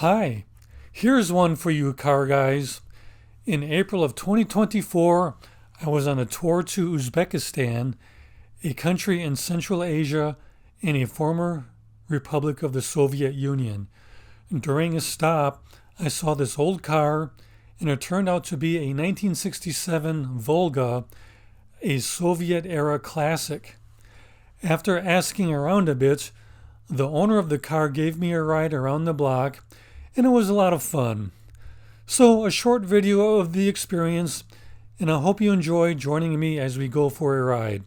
Hi, here's one for you car guys. In April of 2024, I was on a tour to Uzbekistan, a country in Central Asia and a former republic of the Soviet Union. During a stop, I saw this old car, and it turned out to be a 1967 Volga, a Soviet-era classic. After asking around a bit, the owner of the car gave me a ride around the block, and it was a lot of fun. So a short video of the experience, and I hope you enjoy joining me as we go for a ride.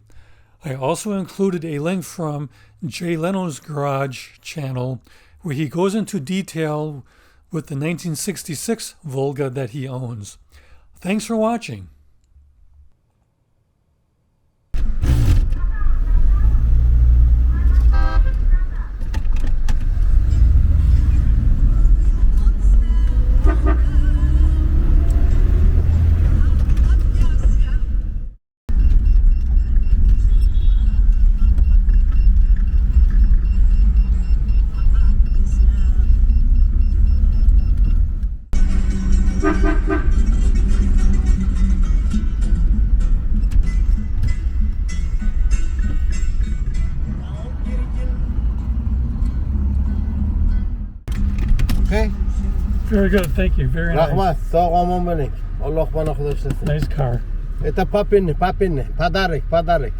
I also included a link from Jay Leno's Garage channel where he goes into detail with the 1966 Volga that he owns. Thanks for watching. Okay. Very good, thank you. Very nice. Rahmat, sağ olun benim. Allah bana kılıçlasın. Nice car. Это папин, подарок.